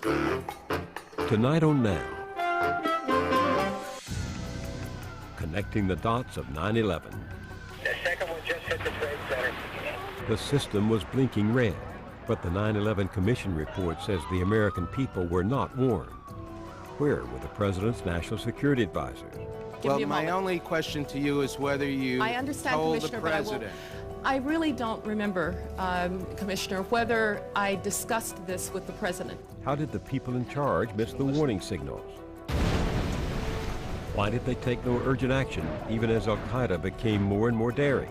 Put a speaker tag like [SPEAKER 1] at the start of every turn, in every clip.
[SPEAKER 1] Tonight on Now, connecting the dots of 9/11.
[SPEAKER 2] The second one just hit the Trade Center.
[SPEAKER 1] The system was blinking red, but the 9/11 Commission report says the American people were not warned. Where were the president's national security advisors?
[SPEAKER 3] Well, my only question to you is whether you told the president.
[SPEAKER 4] I really don't remember, Commissioner, whether I discussed this with the president.
[SPEAKER 1] How did the people in charge miss the warning signals? Why did they take no urgent action, even as Al-Qaeda became more and more daring?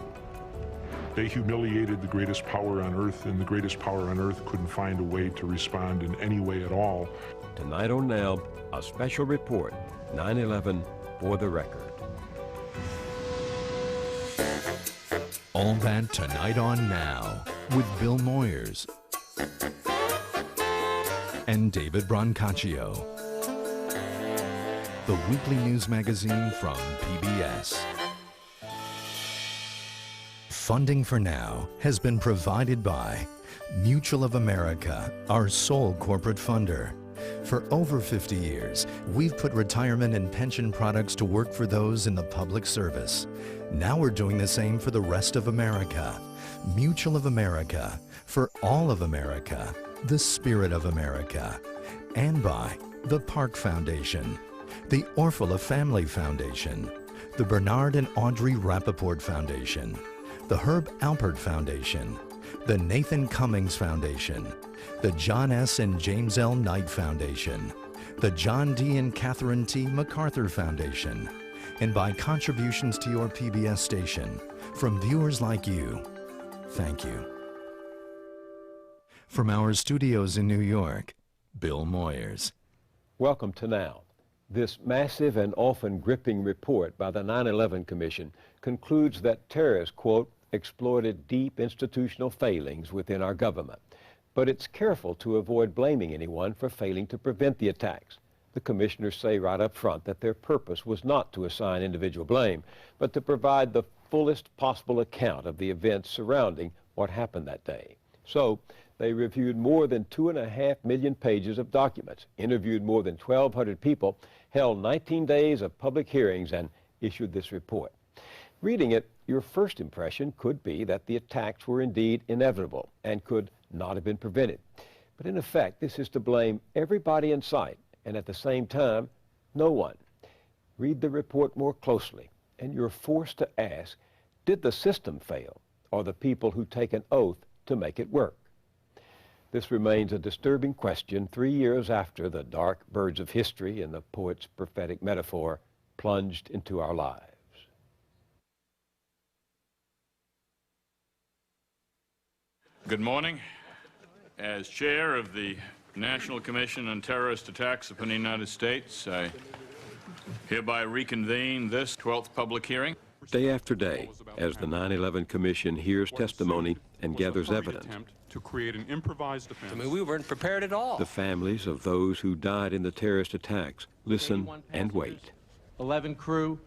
[SPEAKER 5] They humiliated the greatest power on earth, and the greatest power on earth couldn't find a way to respond in any way at all.
[SPEAKER 1] Tonight on Now, a special report, 9/11 for the record.
[SPEAKER 6] All that tonight on Now with Bill Moyers and David Brancaccio. The weekly news magazine from PBS. Funding for Now has been provided by Mutual of America, our sole corporate funder. For over 50 years, we've put retirement and pension products to work for those in the public service. Now we're doing the same for the rest of America. Mutual of America, for all of America, the spirit of America. And by the Park Foundation, the Orfila Family Foundation, the Bernard and Audrey Rappaport Foundation, the Herb Alpert Foundation, the Nathan Cummings Foundation, the John S. and James L. Knight Foundation, the John D. and Catherine T. MacArthur Foundation, and by contributions to your PBS station from viewers like you. Thank you. From our studios in New York, Bill Moyers.
[SPEAKER 1] Welcome to Now. This massive and often gripping report by the 9/11 Commission concludes that terrorists, quote, exploited deep institutional failings within our government. But it's careful to avoid blaming anyone for failing to prevent the attacks. The commissioners say right up front that their purpose was not to assign individual blame, but to provide the fullest possible account of the events surrounding what happened that day. So they reviewed more than 2.5 million pages of documents, interviewed more than 1,200 people, held 19 days of public hearings, and issued this report. Reading it, your first impression could be that the attacks were indeed inevitable and could not have been prevented. But in effect, this is to blame everybody in sight, and at the same time, no one. Read the report more closely, and you're forced to ask, did the system fail, or the people who take an oath to make it work? This remains a disturbing question 3 years after the dark birds of history, in the poet's prophetic metaphor, plunged into our lives.
[SPEAKER 7] Good morning. As chair of the National Commission on Terrorist Attacks upon the United States, I hereby reconvene this 12th public hearing.
[SPEAKER 1] Day after day, as the 9/11 Commission hears testimony and gathers evidence,
[SPEAKER 5] To create an improvised defense.
[SPEAKER 8] I mean, we weren't prepared at all.
[SPEAKER 1] the families of those who died in the terrorist attacks listen and wait.
[SPEAKER 9] 11 crew,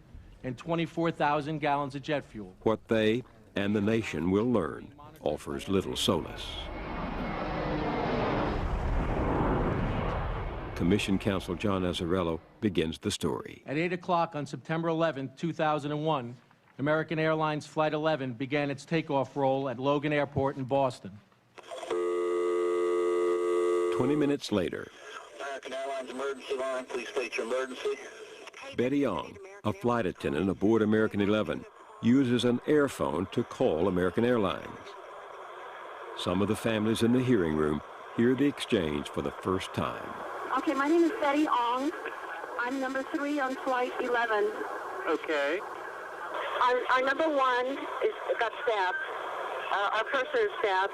[SPEAKER 9] and 24,000 gallons of jet fuel.
[SPEAKER 1] What they and the nation will learn offers little solace. Commission Counsel John Azzarello begins the story.
[SPEAKER 9] At 8 o'clock on September 11, 2001, American Airlines Flight 11 began its takeoff roll at Logan Airport in Boston.
[SPEAKER 1] 20 minutes later,
[SPEAKER 2] American Airlines emergency line, please state your emergency.
[SPEAKER 1] Betty Young, a flight attendant aboard American 11, uses an airphone to call American Airlines. Some of the families in the hearing room hear the exchange for the first time.
[SPEAKER 10] Okay, my name is Betty Ong. I'm number 3 on flight 11.
[SPEAKER 2] Okay.
[SPEAKER 10] Our number 1 got stabbed. Our purser is stabbed.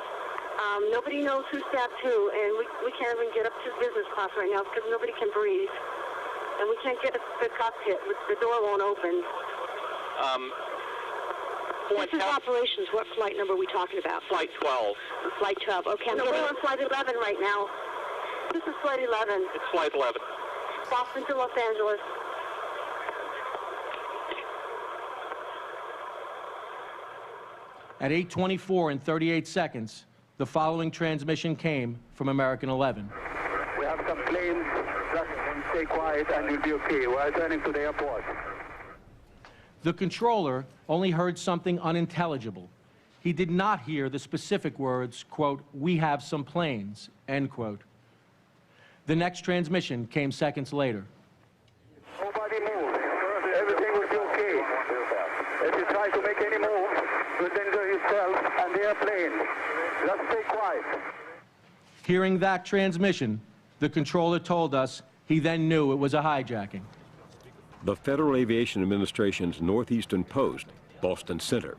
[SPEAKER 10] Nobody knows who stabbed who, and we can't even get up to business class right now because nobody can breathe. And we can't get the cockpit. The door won't open. This is operations. What flight number are we talking about?
[SPEAKER 2] Flight 12.
[SPEAKER 10] Flight 12. Okay, we're on flight 11 right now. This is flight 11.
[SPEAKER 2] It's flight 11.
[SPEAKER 10] Boston to Los Angeles.
[SPEAKER 9] At 8:24 and 38 seconds, the following transmission came from American 11.
[SPEAKER 2] We have
[SPEAKER 8] some planes. Just stay quiet and you'll be okay. We're turning to the airport.
[SPEAKER 9] The controller only heard something unintelligible. He did not hear the specific words, quote, "We have some planes," end quote. The next transmission came seconds later.
[SPEAKER 8] Nobody move. Everything will be okay. If you try to make any move, you'll injure yourself and the airplane. Just stay quiet.
[SPEAKER 9] Hearing that transmission, the controller told us he then knew it was a hijacking.
[SPEAKER 1] The Federal Aviation Administration's Northeastern Post, Boston Center,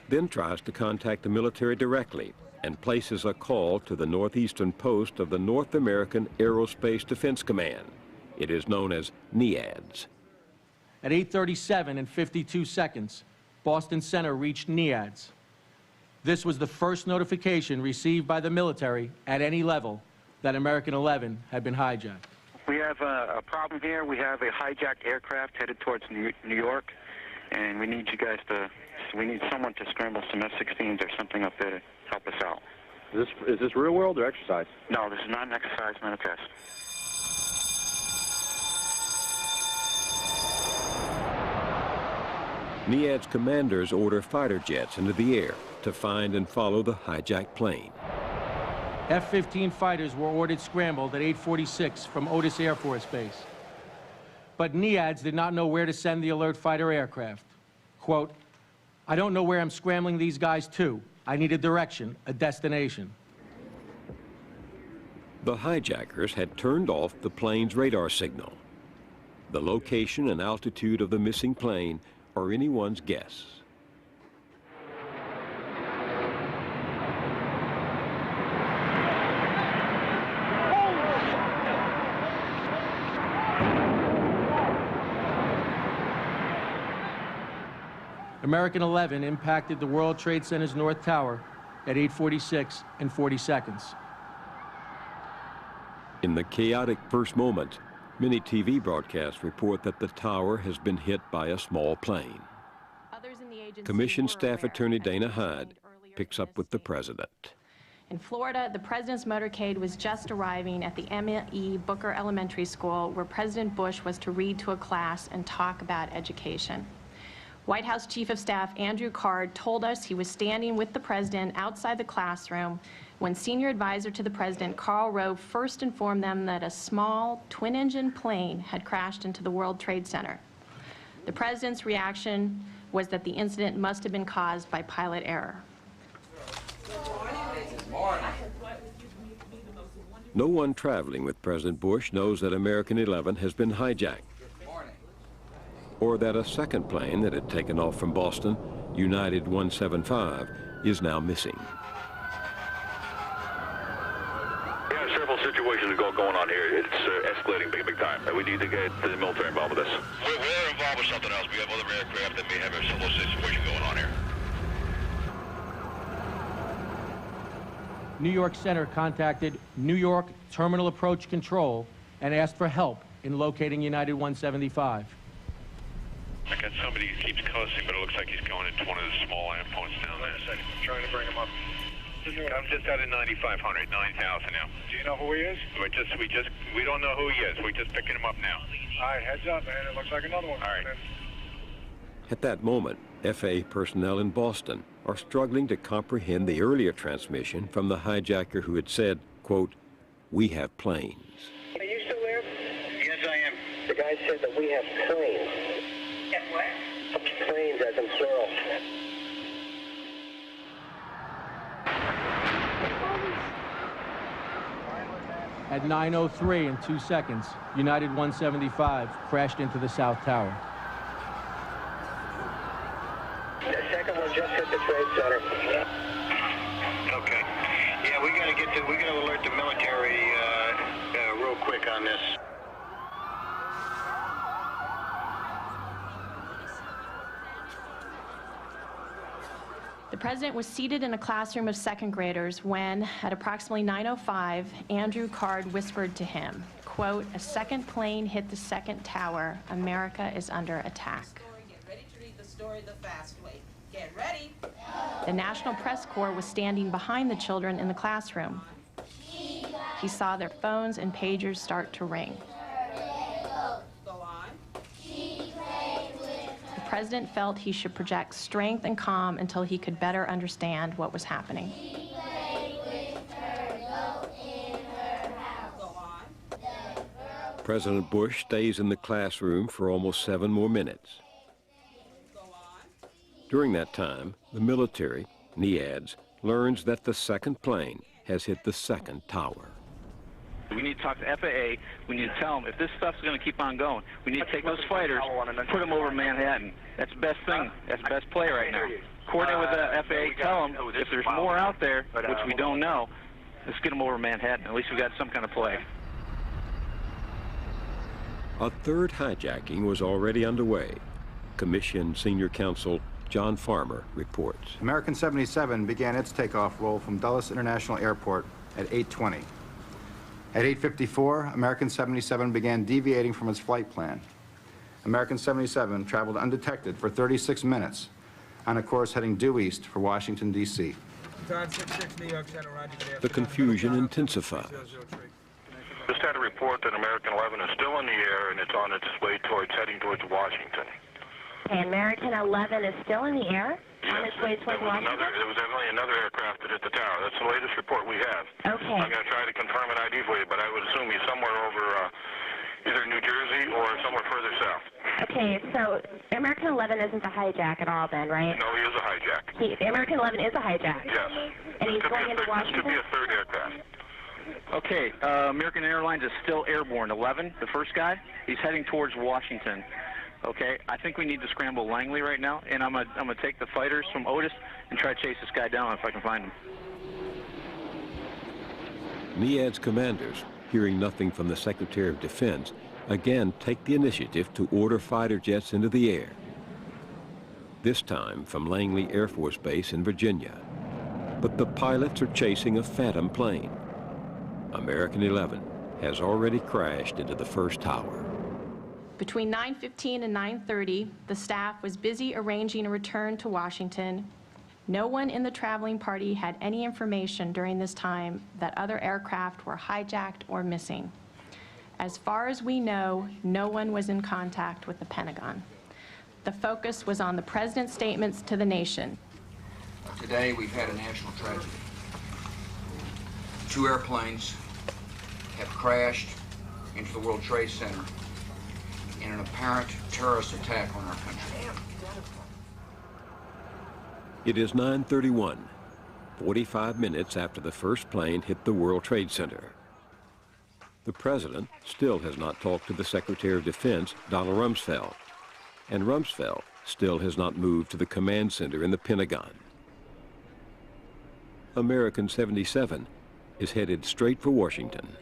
[SPEAKER 1] then tries to contact the military directly and places a call to the Northeastern Post of the North American Aerospace Defense Command. It is known as NEADS.
[SPEAKER 9] At 8:37 and 52 seconds, Boston Center reached NEADS. This was the first notification received by the military at any level that American 11 had been hijacked.
[SPEAKER 11] We have a problem here. We have a hijacked aircraft headed towards New York, and we need you guys to, we need someone to scramble some F-16s or something up there to help us out.
[SPEAKER 12] Is this real world or exercise?
[SPEAKER 11] No, this is not an exercise, not a test.
[SPEAKER 1] NEADS commanders order fighter jets into the air to find and follow the hijacked plane.
[SPEAKER 9] F-15 fighters were ordered scrambled at 8:46 from Otis Air Force Base. But NEADS did not know where to send the alert fighter aircraft. Quote, "I don't know where I'm scrambling these guys to. I need a direction, a destination."
[SPEAKER 1] The hijackers had turned off the plane's radar signal. The location and altitude of the missing plane are anyone's guess.
[SPEAKER 9] American 11 impacted the World Trade Center's North Tower at 8:46 and 40 seconds.
[SPEAKER 1] In the chaotic first moment, many TV broadcasts report that the tower has been hit by a small plane. Commission Staff Attorney Dana Hyde picks up with the president.
[SPEAKER 13] In Florida, the president's motorcade was just arriving at the M.E. Booker Elementary School, where President Bush was to read to a class and talk about education. White House Chief of Staff Andrew Card told us he was standing with the president outside the classroom when senior advisor to the president, Karl Rove, first informed them that a small twin-engine plane had crashed into the World Trade Center. The president's reaction was that the incident must have been caused by pilot error.
[SPEAKER 1] No one traveling with President Bush knows that American 11 has been hijacked, or that a second plane that had taken off from Boston, United 175, is now missing.
[SPEAKER 2] We have several situations going on here. It's escalating big time. We need to get the military involved with this. We're involved with something else. We have other aircraft that may have a similar situation going on here.
[SPEAKER 9] New York Center contacted New York Terminal Approach Control and asked for help in locating United 175.
[SPEAKER 14] I got somebody who keeps cussing, but it looks like he's going into one of the small endpoints down there. I'm trying to bring him up. I'm just at a 9,500, 9,000 now. Do you know who he is? We don't know who he is. We're just picking him up now. All right, heads up, man. It looks like another one. All right.
[SPEAKER 1] At that moment, FAA personnel in Boston are struggling to comprehend the earlier transmission from the hijacker who had said, quote, "We have planes."
[SPEAKER 8] Are you still there?
[SPEAKER 2] Yes, I am.
[SPEAKER 8] The guy said that we have planes.
[SPEAKER 2] Yes, what?
[SPEAKER 8] Planes as in plural.
[SPEAKER 9] At 9:03 and 2 seconds, United 175 crashed into the South Tower.
[SPEAKER 8] The second one just hit the Trade Center.
[SPEAKER 2] Okay. Yeah, we gotta alert the military real quick on this.
[SPEAKER 13] The president was seated in a classroom of second graders when, at approximately 9:05, Andrew Card whispered to him, quote, "A second plane hit the second tower. America is under attack."
[SPEAKER 15] Get ready to read the story the fast way. Get ready.
[SPEAKER 13] The National Press Corps was standing behind the children in the classroom. he saw their phones and pagers start to ring. The president felt he should project strength and calm until he could better understand what was happening.
[SPEAKER 1] President Bush stays in the classroom for almost 7 more minutes. During that time, the military, NEADS, learns that the second plane has hit the second tower.
[SPEAKER 11] We need to talk to FAA. We need to tell them if this stuff's going to keep on going, we need to take those fighters, put them over Manhattan. That's the best thing. That's the best play right now. Coordinate with the FAA, tell them if there's more out there, which we don't know, let's get them over Manhattan. At least we got some kind of play.
[SPEAKER 1] A third hijacking was already underway. Commission Senior Counsel John Farmer reports.
[SPEAKER 16] American 77 began its takeoff roll from Dulles International Airport at 8:20. At 8:54, American 77 began deviating from its flight plan. American 77 traveled undetected for 36 minutes on a course heading due east for Washington, D.C.
[SPEAKER 1] The confusion intensifies.
[SPEAKER 2] Just had a report that American 11 is still in the air and it's on its way heading towards Washington.
[SPEAKER 17] Okay, American 11 is still in the air?
[SPEAKER 2] Yes.
[SPEAKER 17] On its way towards Washington?
[SPEAKER 2] There was evidently another aircraft that hit the tower. That's the latest report we have.
[SPEAKER 17] Okay.
[SPEAKER 2] I'm going to try to confirm an ID for you, but I would assume he's somewhere over either New Jersey or somewhere further south.
[SPEAKER 17] Okay, so American 11 isn't a hijack at all then, right?
[SPEAKER 2] No, he is a hijack.
[SPEAKER 17] American 11 is a hijack?
[SPEAKER 2] Yes.
[SPEAKER 17] And he's going into Washington?
[SPEAKER 2] This could be a third aircraft.
[SPEAKER 11] Okay, American Airlines is still airborne. 11, the first guy, he's heading towards Washington. Okay, I think we need to scramble Langley right now, and I'm gonna take the fighters from Otis and try to chase this guy down if I can find him.
[SPEAKER 1] NEADS commanders, hearing nothing from the Secretary of Defense, again take the initiative to order fighter jets into the air. This time from Langley Air Force Base in Virginia. But the pilots are chasing a Phantom plane. American 11 has already crashed into the first tower.
[SPEAKER 13] Between 9:15 and 9:30, the staff was busy arranging a return to Washington. No one in the traveling party had any information during this time that other aircraft were hijacked or missing. As far as we know, no one was in contact with the Pentagon. The focus was on the president's statements to the nation.
[SPEAKER 18] Today, we've had a national tragedy. 2 airplanes have crashed into the World Trade Center in an apparent terrorist attack on our country.
[SPEAKER 1] It is 9:31, 45 minutes after the first plane hit the World Trade Center. The president still has not talked to the Secretary of Defense, Donald Rumsfeld, and Rumsfeld still has not moved to the command center in the Pentagon. American 77 is headed straight for Washington.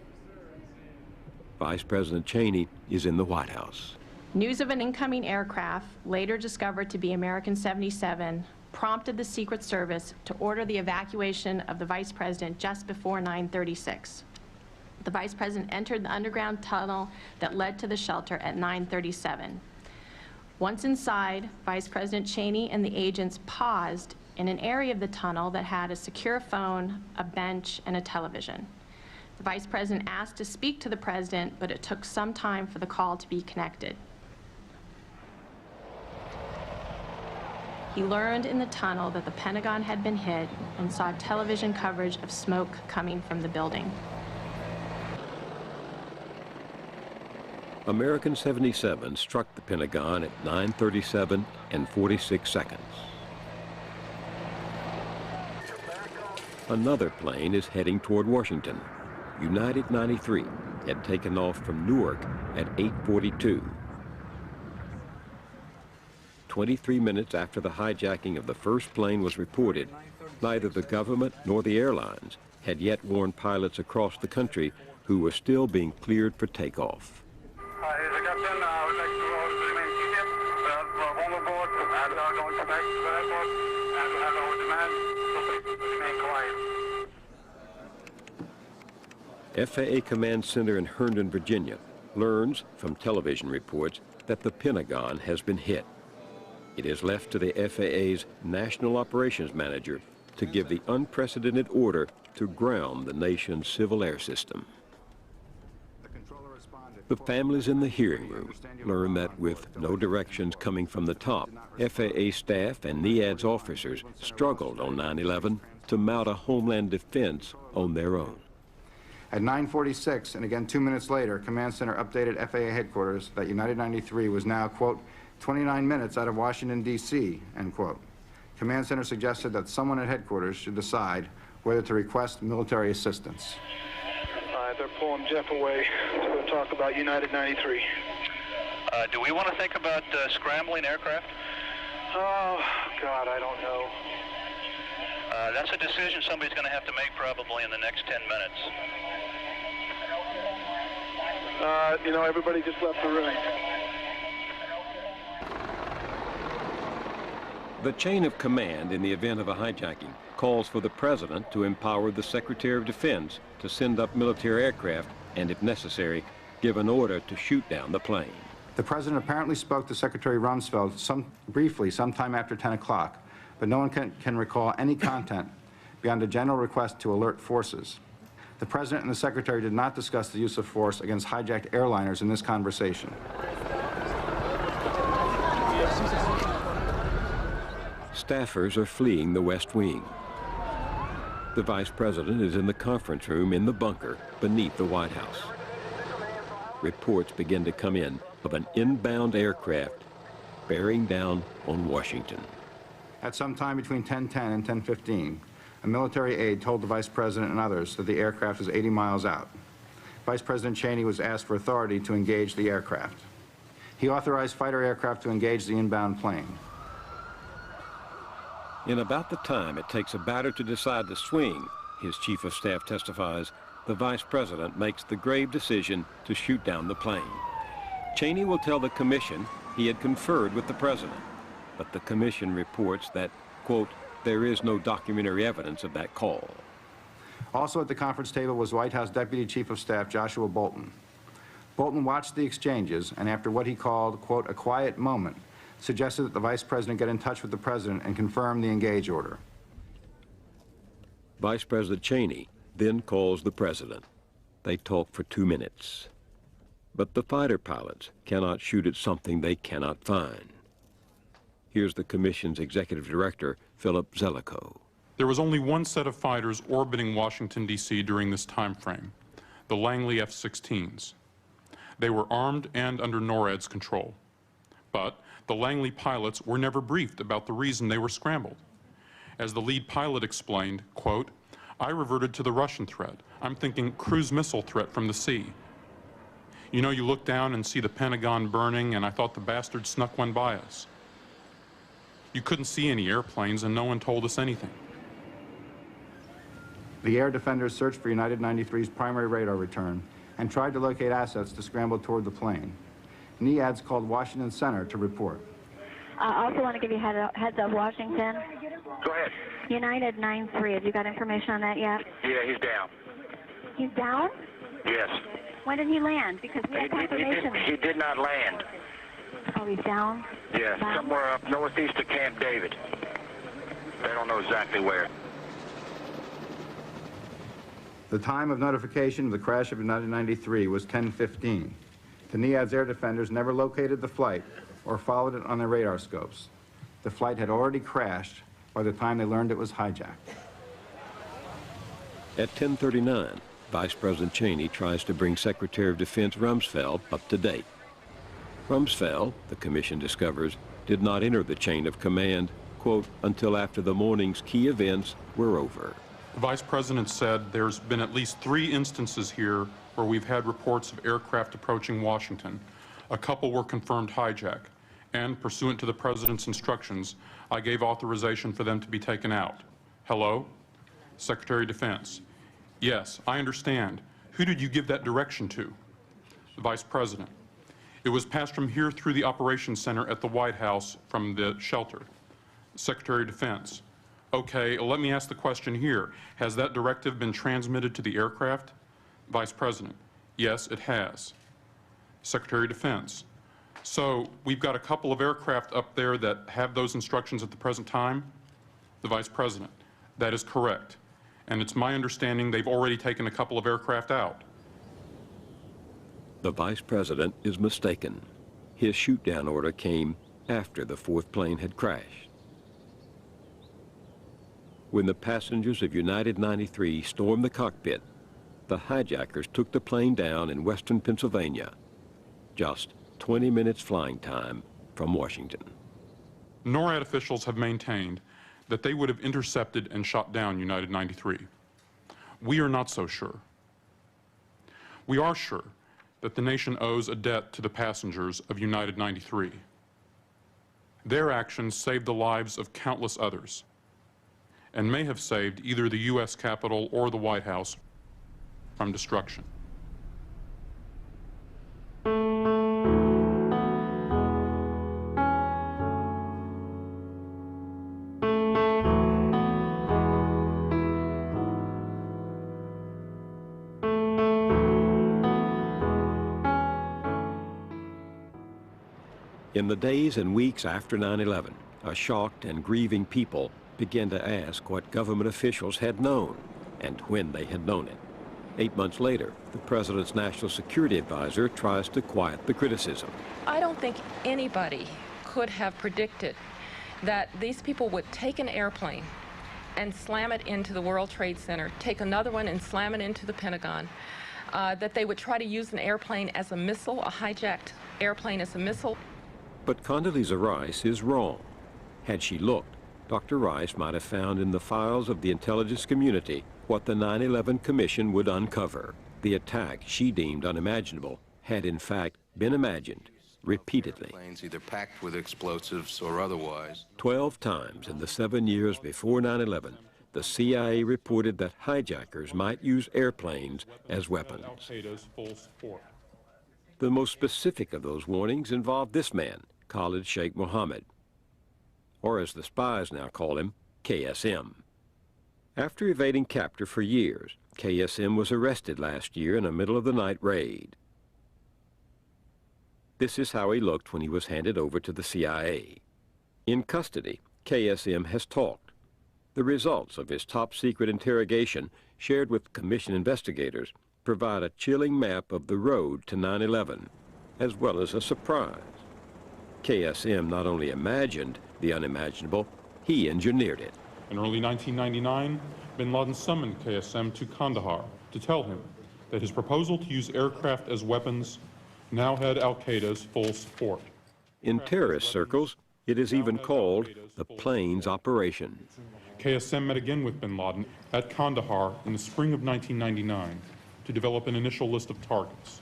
[SPEAKER 1] Vice President Cheney is in the White House.
[SPEAKER 13] News of an incoming aircraft, later discovered to be American 77, prompted the Secret Service to order the evacuation of the Vice President just before 9:36. The Vice President entered the underground tunnel that led to the shelter at 9:37. Once inside, Vice President Cheney and the agents paused in an area of the tunnel that had a secure phone, a bench, and a television. The Vice President asked to speak to the President, but it took some time for the call to be connected. He learned in the tunnel that the Pentagon had been hit and saw television coverage of smoke coming from the building.
[SPEAKER 1] American 77 struck the Pentagon at 9:37 and 46 seconds. Another plane is heading toward Washington. United 93 had taken off from Newark at 8:42. 23 minutes after the hijacking of the first plane was reported, neither the government nor the airlines had yet warned pilots across the country who were still being cleared for takeoff.
[SPEAKER 8] Here's the captain. I would like to remain seated. We're on board and are going to back to the airport and we have our demand to remain quiet.
[SPEAKER 1] FAA Command Center in Herndon, Virginia, learns from television reports that the Pentagon has been hit. It is left to the FAA's National Operations Manager to give the unprecedented order to ground the nation's civil air system. The families in the hearing room learn that with no directions coming from the top, FAA staff and NEADS officers struggled on 9/11 to mount a homeland defense on their own.
[SPEAKER 16] At 9:46, and again 2 minutes later, Command Center updated FAA headquarters that United 93 was now, quote, 29 minutes out of Washington, D.C., end quote. Command Center suggested that someone at headquarters should decide whether to request military assistance.
[SPEAKER 14] They're pulling Jeff away to go talk about United 93.
[SPEAKER 11] Do we want to think about scrambling aircraft?
[SPEAKER 14] Oh, God, I don't know.
[SPEAKER 11] That's a decision somebody's going to have to make probably in the next 10 minutes.
[SPEAKER 14] You know, everybody just left the room.
[SPEAKER 1] The chain of command in the event of a hijacking calls for the President to empower the Secretary of Defense to send up military aircraft and, if necessary, give an order to shoot down the plane.
[SPEAKER 16] The President apparently spoke to Secretary Rumsfeld briefly sometime after 10 o'clock, but no one can recall any content beyond a general request to alert forces. The President and the Secretary did not discuss the use of force against hijacked airliners in this conversation.
[SPEAKER 1] Staffers are fleeing the West Wing. The Vice President is in the conference room in the bunker beneath the White House. Reports begin to come in of an inbound aircraft bearing down on Washington.
[SPEAKER 16] At some time between 10:10 and 10:15, a military aide told the Vice President and others that the aircraft was 80 miles out. Vice President Cheney was asked for authority to engage the aircraft. He authorized fighter aircraft to engage the inbound plane.
[SPEAKER 1] In about the time it takes a batter to decide to swing, his Chief of Staff testifies, the Vice President makes the grave decision to shoot down the plane. Cheney will tell the Commission he had conferred with the President, but the Commission reports that, quote, there is no documentary evidence of that call.
[SPEAKER 16] Also at the conference table was White House Deputy Chief of Staff Joshua Bolten. Bolten watched the exchanges and after what he called, quote, a quiet moment, suggested that the Vice President get in touch with the President and confirm the engage order.
[SPEAKER 1] Vice President Cheney then calls the President. They talk for 2 minutes. But the fighter pilots cannot shoot at something they cannot find. Here's the Commission's Executive Director, Philip Zelikow.
[SPEAKER 19] There was only one set of fighters orbiting Washington, D.C. during this time frame, the Langley F-16s. They were armed and under NORAD's control. But the Langley pilots were never briefed about the reason they were scrambled. As the lead pilot explained, quote, I reverted to the Russian threat. I'm thinking cruise missile threat from the sea. You know, you look down and see the Pentagon burning, and I thought the bastards snuck one by us. You couldn't see any airplanes, and no one told us anything.
[SPEAKER 16] The air defenders searched for United 93's primary radar return and tried to locate assets to scramble toward the plane. NEADS called Washington Center to report.
[SPEAKER 17] I also want to give you heads up, Washington.
[SPEAKER 2] Go ahead.
[SPEAKER 17] United 93, have you got information on that yet?
[SPEAKER 2] Yeah, he's down.
[SPEAKER 17] He's down?
[SPEAKER 2] Yes.
[SPEAKER 17] When did he land? Because we have confirmation.
[SPEAKER 2] He did not land.
[SPEAKER 17] Oh, he's down?
[SPEAKER 2] Yeah, somewhere up northeast of Camp David. They don't know exactly where.
[SPEAKER 16] The time of notification of the crash of United 93 was 10:15. The NEADS air defenders never located the flight or followed it on their radar scopes. The flight had already crashed by the time they learned it was hijacked.
[SPEAKER 1] At 10:39, Vice President Cheney tries to bring Secretary of Defense Rumsfeld up to date. Rumsfeld, the Commission discovers, did not enter the chain of command, quote, until after the morning's key events were over.
[SPEAKER 19] The Vice President said there's been at least 3 instances here where we've had reports of aircraft approaching Washington. A couple were confirmed hijack, and pursuant to the President's instructions, I gave authorization for them to be taken out. Hello? Secretary of Defense. Yes, I understand. Who did you give that direction to? The Vice President. It was passed from here through the Operations Center at the White House from the shelter. Secretary of Defense. Okay, let me ask the question here. Has that directive been transmitted to the aircraft? Vice President. Yes, it has. Secretary of Defense. So we've got a couple of aircraft up there that have those instructions at the present time? The Vice President. That is correct. and it's my understanding they've already taken a couple of aircraft out.
[SPEAKER 1] The vice president is mistaken. His shoot-down order came after the fourth plane had crashed. When the passengers of United 93 stormed the cockpit, the hijackers took the plane down in western Pennsylvania, just 20 minutes flying time from Washington.
[SPEAKER 19] NORAD officials have maintained that they would have intercepted and shot down United 93. We are not so sure. We are sure that the nation owes a debt to the passengers of United 93. Their actions saved the lives of countless others and may have saved either the U.S. Capitol or the White House from destruction.
[SPEAKER 1] In the days and weeks after 9/11, a shocked and grieving people began to ask what government officials had known and when they had known it. 8 months later, the president's national security advisor tries to quiet the criticism.
[SPEAKER 4] I don't think anybody could have predicted that these people would take an airplane and slam it into the World Trade Center, take another one and slam it into the Pentagon, that they would try to use an airplane as a missile, a hijacked airplane as a missile.
[SPEAKER 1] But Condoleezza Rice is wrong. Had she looked, Dr. Rice might have found in the files of the intelligence community what the 9/11 Commission would uncover. The attack she deemed unimaginable had in fact been imagined repeatedly.
[SPEAKER 20] Planes either packed with explosives or otherwise.
[SPEAKER 1] 12 times in the 7 years before 9/11, the CIA reported that hijackers might use airplanes as weapons. The most specific of those warnings involved this man, Khalid Sheikh Mohammed, or as the spies now call him, KSM. After evading capture for years, KSM was arrested last year in a middle-of-the-night raid. This is how he looked when he was handed over to the CIA. In custody, KSM has talked. The results of his top-secret interrogation, shared with Commission investigators, provide a chilling map of the road to 9/11, as well as a surprise. KSM not only imagined the unimaginable, he engineered it.
[SPEAKER 19] In early 1999, bin Laden summoned KSM to Kandahar to tell him that his proposal to use aircraft as weapons now had al-Qaeda's full support.
[SPEAKER 1] In terrorist circles, it is even called the planes operation.
[SPEAKER 19] KSM met again with bin Laden at Kandahar in the spring of 1999 to develop an initial list of targets.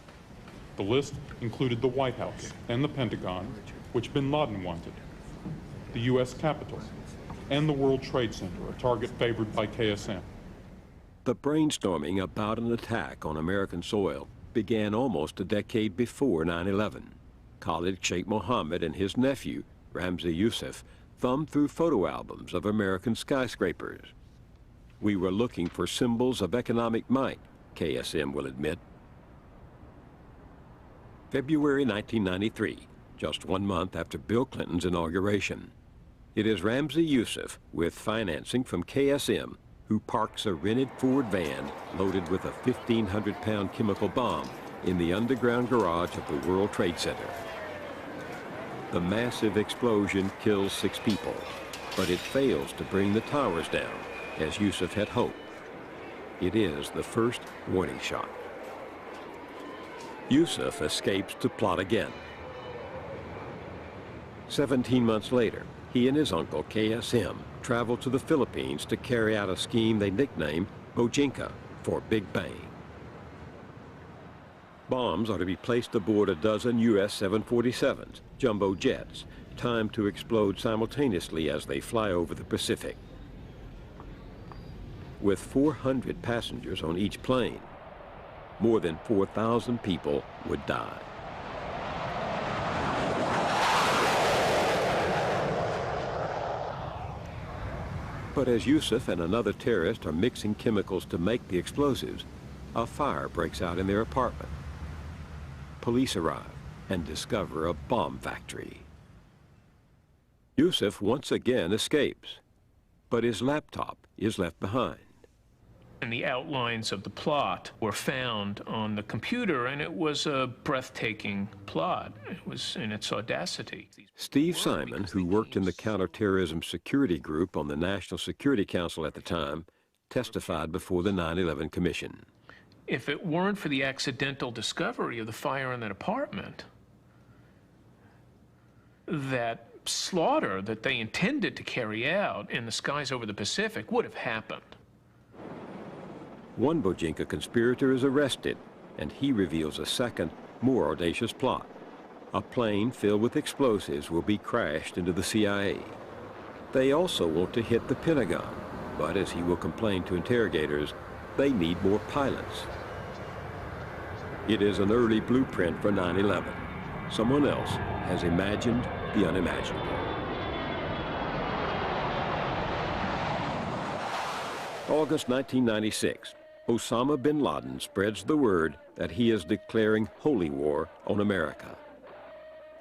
[SPEAKER 19] The list included the White House and the Pentagon, which bin Laden wanted, the U.S. Capitol, and the World Trade Center, a target favored by KSM.
[SPEAKER 1] The brainstorming about an attack on American soil began almost a decade before 9/11. Khalid Sheikh Mohammed and his nephew, Ramzi Youssef, thumbed through photo albums of American skyscrapers. We were looking for symbols of economic might, KSM will admit. February 1993, just 1 month after Bill Clinton's inauguration. It is Ramzi Youssef, with financing from KSM, who parks a rented Ford van loaded with a 1,500-pound chemical bomb in the underground garage of the World Trade Center. The massive explosion kills 6 people, but it fails to bring the towers down, as Youssef had hoped. It is the first warning shot. Youssef escapes to plot again. 17 months later, he and his uncle, KSM, traveled to the Philippines to carry out a scheme they nicknamed Bojinka, for Big Bang. Bombs are to be placed aboard a dozen U.S. 747s, jumbo jets, timed to explode simultaneously as they fly over the Pacific. With 400 passengers on each plane, more than 4,000 people would die. But as Youssef and another terrorist are mixing chemicals to make the explosives, a fire breaks out in their apartment. Police arrive and discover a bomb factory. Youssef once again escapes, but his laptop is left behind.
[SPEAKER 21] And the outlines of the plot were found on the computer, and it was a breathtaking plot. It was in its audacity.
[SPEAKER 1] Steve Simon, who worked in the Counterterrorism Security Group on the National Security Council at the time, testified before the 9/11 Commission.
[SPEAKER 21] If it weren't for the accidental discovery of the fire in that apartment, that slaughter that they intended to carry out in the skies over the Pacific would have happened.
[SPEAKER 1] One Bojinka conspirator is arrested, and he reveals a second, more audacious plot. A plane filled with explosives will be crashed into the CIA. They also want to hit the Pentagon, but as he will complain to interrogators, they need more pilots. It is an early blueprint for 9/11. Someone else has imagined the unimaginable. August 1996. Osama bin Laden spreads the word that he is declaring holy war on America.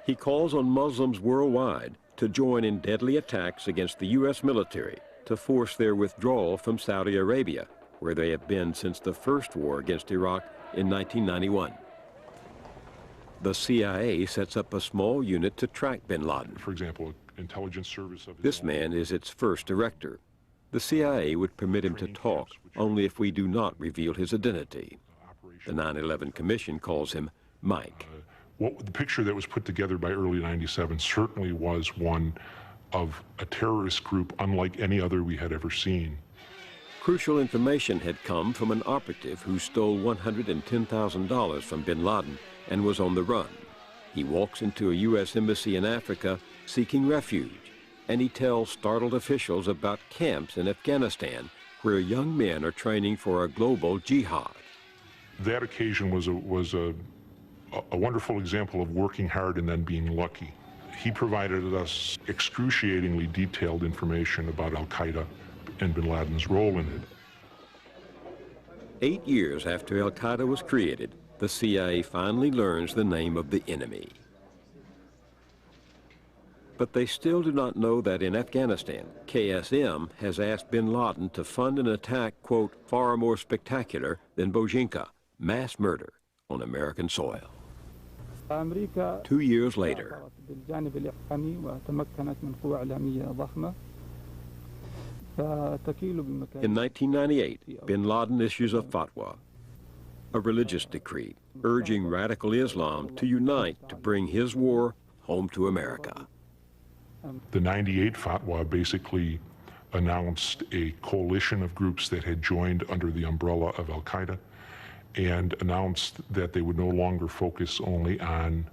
[SPEAKER 1] He calls on Muslims worldwide to join in deadly attacks against the U.S. military to force their withdrawal from Saudi Arabia, where they have been since the first war against Iraq in 1991. The CIA sets up a small unit to track bin Laden.
[SPEAKER 5] For example, intelligence service of
[SPEAKER 1] This man is its first director. The CIA would permit him to talk only if we do not reveal his identity. The 9/11 Commission calls him Mike.
[SPEAKER 5] The picture that was put together by early 97 certainly was one of a terrorist group unlike any other we had ever seen.
[SPEAKER 1] Crucial information had come from an operative who stole $110,000 from bin Laden and was on the run. He walks into a U.S. embassy in Africa seeking refuge, and he tells startled officials about camps in Afghanistan where young men are training for a global jihad.
[SPEAKER 5] That occasion was a wonderful example of working hard and then being lucky. He provided us excruciatingly detailed information about al-Qaeda and bin Laden's role in it.
[SPEAKER 1] 8 years after al-Qaeda was created, the CIA finally learns the name of the enemy. But they still do not know that in Afghanistan, KSM has asked bin Laden to fund an attack, quote, far more spectacular than Bojinka, mass murder on American soil. 2 years later, in 1998, bin Laden issues a fatwa, a religious decree urging radical Islam to unite to bring his war home to America.
[SPEAKER 5] The 98 fatwa basically announced a coalition of groups that had joined under the umbrella of al-Qaeda and announced that they would no longer focus only on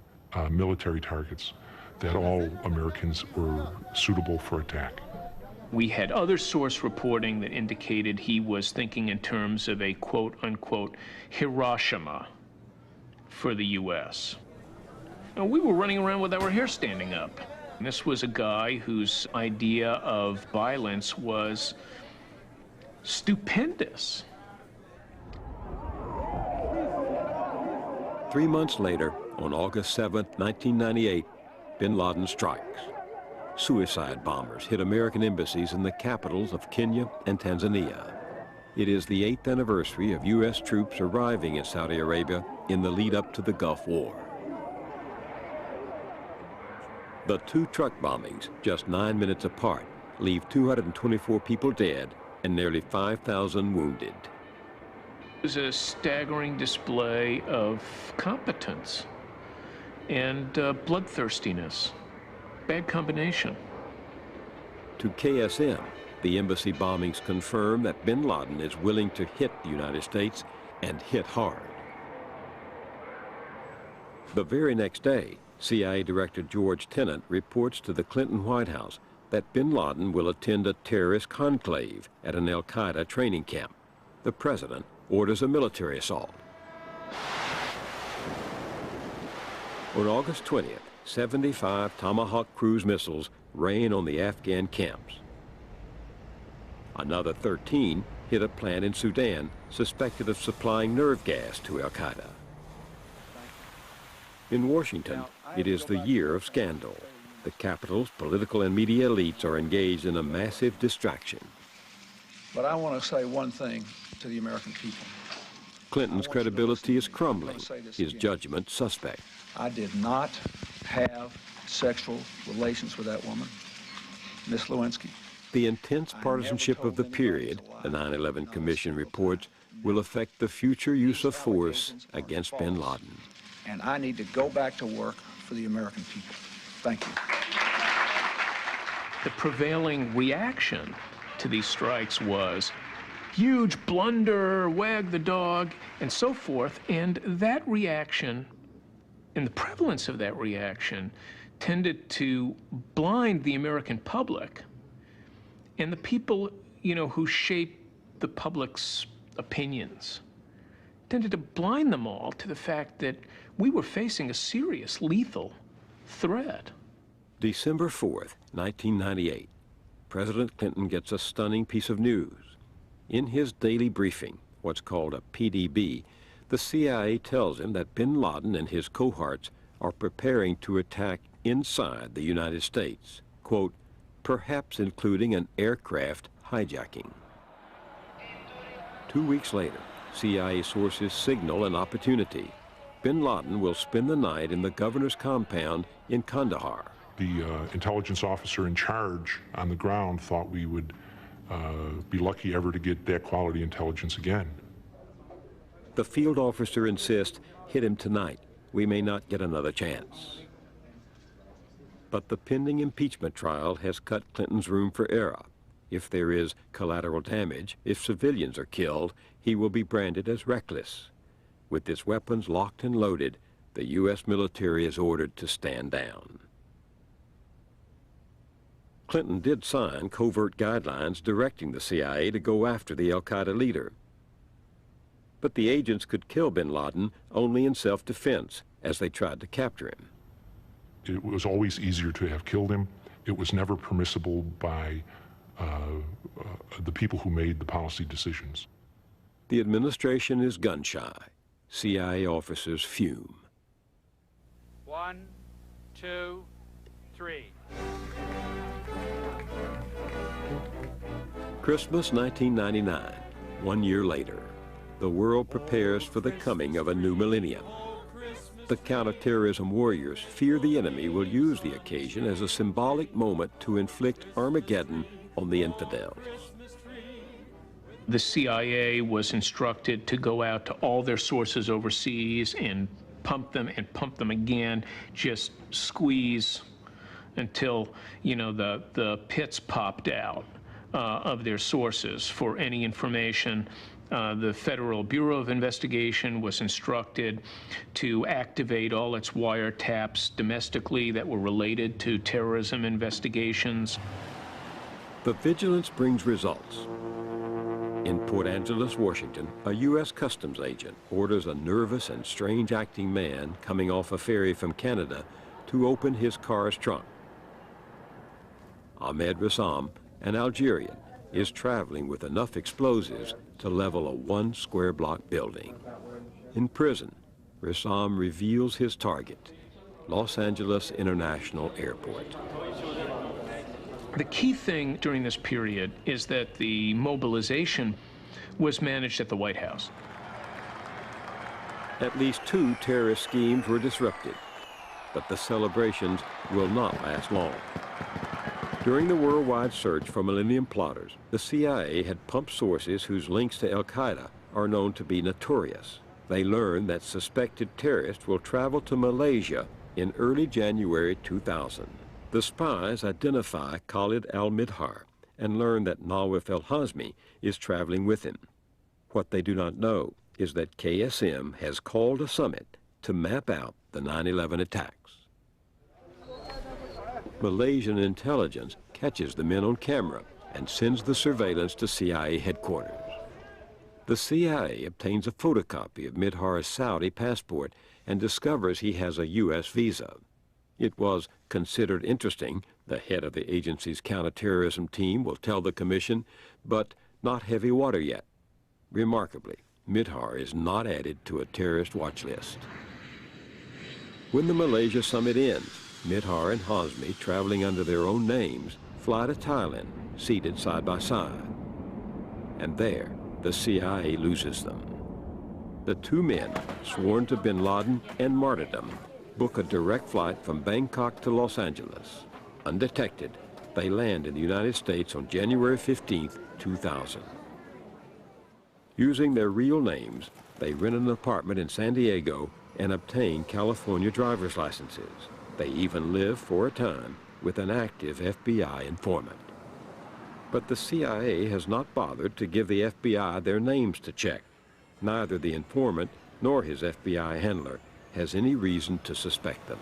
[SPEAKER 5] military targets, that all Americans were suitable for attack.
[SPEAKER 21] We had other source reporting that indicated he was thinking in terms of a quote-unquote Hiroshima for the U.S. Now, we were running around with our hair standing up. And this was a guy whose idea of violence was stupendous.
[SPEAKER 1] 3 months later, on August 7, 1998, bin Laden strikes. Suicide bombers hit American embassies in the capitals of Kenya and Tanzania. It is the 8th anniversary of U.S. troops arriving in Saudi Arabia in the lead up to the Gulf War. The 2 truck bombings, just 9 minutes apart, leave 224 people dead and nearly 5,000 wounded.
[SPEAKER 21] It was a staggering display of competence and bloodthirstiness. Bad combination.
[SPEAKER 1] To KSM, the embassy bombings confirm that bin Laden is willing to hit the United States and hit hard. The very next day, CIA Director George Tenet reports to the Clinton White House that bin Laden will attend a terrorist conclave at an al-Qaeda training camp. The president orders a military assault. On August 20th, 75 Tomahawk cruise missiles rain on the Afghan camps. Another 13 hit a plant in Sudan suspected of supplying nerve gas to al-Qaeda. In Washington, it is the year of scandal. The capital's political and media elites are engaged in a massive distraction.
[SPEAKER 22] But I want to say one thing.
[SPEAKER 3] to the American people.
[SPEAKER 1] Clinton's credibility is crumbling, his judgment suspect.
[SPEAKER 3] I did not have sexual relations with that woman, Miss Lewinsky.
[SPEAKER 1] The intense partisanship of the period, the 9/11 Commission reports, will affect the future use of force against bin Laden.
[SPEAKER 3] And I need to go back to work for the American people. Thank you.
[SPEAKER 21] The prevailing reaction to these strikes was huge blunder, wag the dog, and so forth. And that reaction, and the prevalence of that reaction, tended to blind the American public and the people, you know, who shape the public's opinions, tended to blind them all to the fact that we were facing a serious, lethal threat.
[SPEAKER 1] December 4th, 1998, President Clinton gets a stunning piece of news. In his daily briefing, what's called a PDB, the CIA tells him that bin Laden and his cohorts are preparing to attack inside the United States, quote, perhaps including an aircraft hijacking. 2 weeks later, CIA sources signal an opportunity. Bin Laden will spend the night in the governor's compound in Kandahar.
[SPEAKER 5] The intelligence officer in charge on the ground thought we would be lucky ever to get that quality intelligence again.
[SPEAKER 1] The field officer insists, hit him tonight. We may not get another chance. But the pending impeachment trial has cut Clinton's room for error. If there is collateral damage, if civilians are killed, he will be branded as reckless. With his weapons locked and loaded, the U.S. military is ordered to stand down. Clinton did sign covert guidelines directing the CIA to go after the al-Qaeda leader. But the agents could kill bin Laden only in self-defense, as they tried to capture him.
[SPEAKER 5] It was always easier to have killed him. It was never permissible by the people who made the policy decisions.
[SPEAKER 1] The administration is gun-shy. CIA officers fume.
[SPEAKER 22] 1, 2, 3.
[SPEAKER 1] Christmas 1999, 1 year later. The world prepares for the coming of a new millennium. The counterterrorism warriors fear the enemy will use the occasion as a symbolic moment to inflict Armageddon on the infidels.
[SPEAKER 21] The CIA was instructed to go out to all their sources overseas and pump them again, just squeeze until, you know, the pits popped out of their sources for any information. The Federal Bureau of Investigation was instructed to activate all its wiretaps domestically that were related to terrorism investigations.
[SPEAKER 1] The vigilance brings results. In Port Angeles, Washington, a U.S. Customs agent orders a nervous and strange-acting man coming off a ferry from Canada to open his car's trunk. Ahmed Ressam, an Algerian, is traveling with enough explosives to level a 1 square block building. In prison, Ressam reveals his target, Los Angeles International Airport.
[SPEAKER 21] The key thing during this period is that the mobilization was managed at the White House.
[SPEAKER 1] At least 2 terrorist schemes were disrupted, but the celebrations will not last long. During the worldwide search for Millennium plotters, the CIA had pumped sources whose links to al-Qaeda are known to be notorious. They learned that suspected terrorists will travel to Malaysia in early January 2000. The spies identify Khalid al-Midhar and learn that Nawaf al-Hazmi is traveling with him. What they do not know is that KSM has called a summit to map out the 9/11 attacks. Malaysian intelligence catches the men on camera and sends the surveillance to CIA headquarters. The CIA obtains a photocopy of Midhar's Saudi passport and discovers he has a U.S. visa. It was considered interesting, the head of the agency's counterterrorism team will tell the commission, but not heavy water yet. Remarkably, Midhar is not added to a terrorist watch list. When the Malaysia summit ends, Midhar and Hazmi, traveling under their own names, fly to Thailand, seated side by side. And there, the CIA loses them. The two men, sworn to bin Laden and martyrdom, book a direct flight from Bangkok to Los Angeles. Undetected, they land in the United States on January 15, 2000. Using their real names, they rent an apartment in San Diego and obtain California driver's licenses. They even live for a time with an active FBI informant. But the CIA has not bothered to give the FBI their names to check. Neither the informant nor his FBI handler has any reason to suspect them.